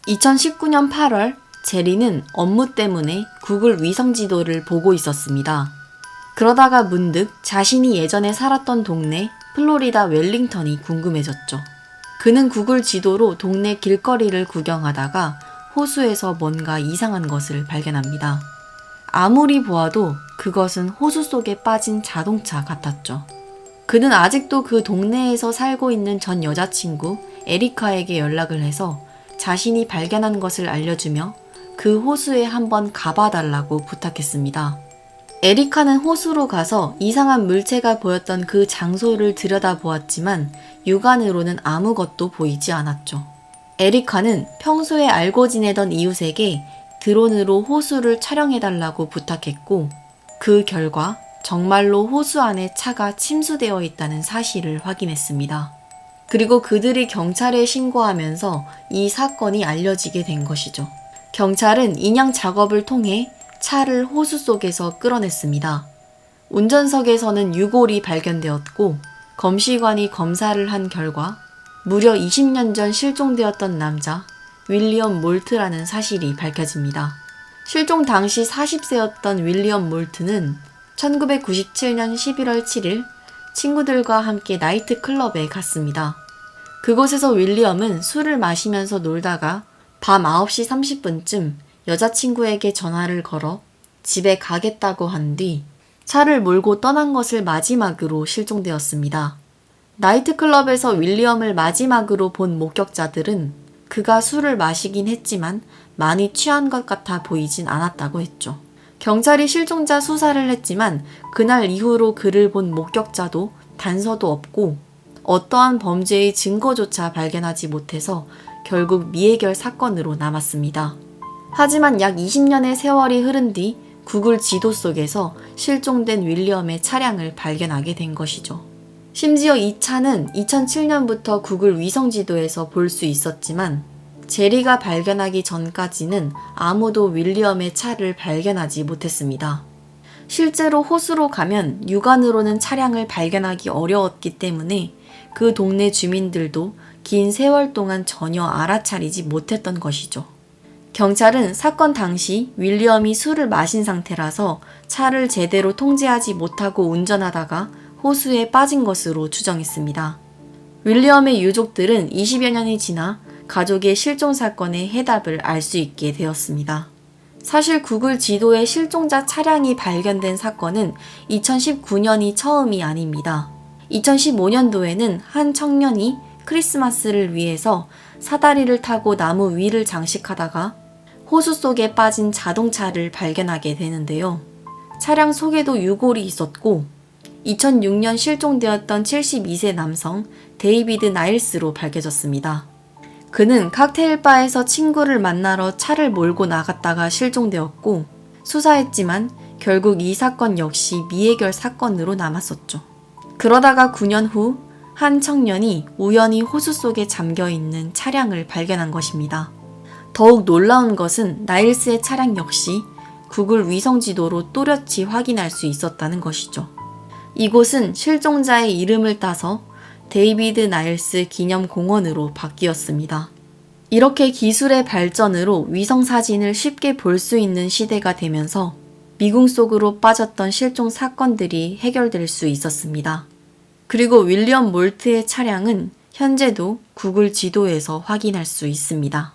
2019년 8월 제리는 업무 때문에 구글 위성 지도를 보고 있었습니다. 그러다가 문득 자신이 예전에 살았던 동네 플로리다 웰링턴이 궁금해졌죠. 그는 구글 지도로 동네 길거리를 구경하다가 호수에서 뭔가 이상한 것을 발견합니다. 아무리 보아도 그것은 호수 속에 빠진 자동차 같았죠. 그는 아직도 그 동네에서 살고 있는 전 여자친구 에리카에게 연락을 해서 자신이 발견한 것을 알려주며 그 호수에 한번 가봐달라고 부탁했습니다. 에리카는 호수로 가서 이상한 물체가 보였던 그 장소를 들여다보았지만 육안으로는 아무것도 보이지 않았죠. 에리카는 평소에 알고 지내던 이웃에게 드론으로 호수를 촬영해달라고 부탁했고 그 결과 정말로 호수 안에 차가 침수되어 있다는 사실을 확인했습니다. 그리고 그들이 경찰에 신고하면서 이 사건이 알려지게 된 것이죠. 경찰은 인양 작업을 통해 차를 호수 속에서 끌어냈습니다. 운전석에서는 유골이 발견되었고 검시관이 검사를 한 결과 무려 20년 전 실종되었던 남자 윌리엄 몰트라는 사실이 밝혀집니다. 실종 당시 40세였던 윌리엄 몰트는 1997년 11월 7일 친구들과 함께 나이트클럽에 갔습니다. 그곳에서 윌리엄은 술을 마시면서 놀다가 밤 9시 30분쯤 여자친구에게 전화를 걸어 집에 가겠다고 한 뒤 차를 몰고 떠난 것을 마지막으로 실종되었습니다. 나이트클럽에서 윌리엄을 마지막으로 본 목격자들은 그가 술을 마시긴 했지만 많이 취한 것 같아 보이진 않았다고 했죠. 경찰이 실종자 수사를 했지만 그날 이후로 그를 본 목격자도 단서도 없고 어떠한 범죄의 증거조차 발견하지 못해서 결국 미해결 사건으로 남았습니다. 하지만 약 20년의 세월이 흐른 뒤 구글 지도 속에서 실종된 윌리엄의 차량을 발견하게 된 것이죠. 심지어 이 차는 2007년부터 구글 위성 지도에서 볼 수 있었지만 제리가 발견하기 전까지는 아무도 윌리엄의 차를 발견하지 못했습니다. 실제로 호수로 가면 육안으로는 차량을 발견하기 어려웠기 때문에 그 동네 주민들도 긴 세월 동안 전혀 알아차리지 못했던 것이죠. 경찰은 사건 당시 윌리엄이 술을 마신 상태라서 차를 제대로 통제하지 못하고 운전하다가 호수에 빠진 것으로 추정했습니다. 윌리엄의 유족들은 20여 년이 지나 가족의 실종 사건의 해답을 알 수 있게 되었습니다. 사실 구글 지도에 실종자 차량이 발견된 사건은 2019년이 처음이 아닙니다. 2015년도에는 한 청년이 크리스마스를 위해서 사다리를 타고 나무 위를 장식하다가 호수 속에 빠진 자동차를 발견하게 되는데요. 차량 속에도 유골이 있었고 2006년 실종되었던 72세 남성 데이비드 나일스로 밝혀졌습니다. 그는 칵테일 바에서 친구를 만나러 차를 몰고 나갔다가 실종되었고 수사했지만 결국 이 사건 역시 미해결 사건으로 남았었죠. 그러다가 9년 후 한 청년이 우연히 호수 속에 잠겨있는 차량을 발견한 것입니다. 더욱 놀라운 것은 나일스의 차량 역시 구글 위성 지도로 또렷이 확인할 수 있었다는 것이죠. 이곳은 실종자의 이름을 따서 데이비드 나일스 기념공원으로 바뀌었습니다. 이렇게 기술의 발전으로 위성 사진을 쉽게 볼 수 있는 시대가 되면서 미궁 속으로 빠졌던 실종 사건들이 해결될 수 있었습니다. 그리고 윌리엄 몰트의 차량은 현재도 구글 지도에서 확인할 수 있습니다.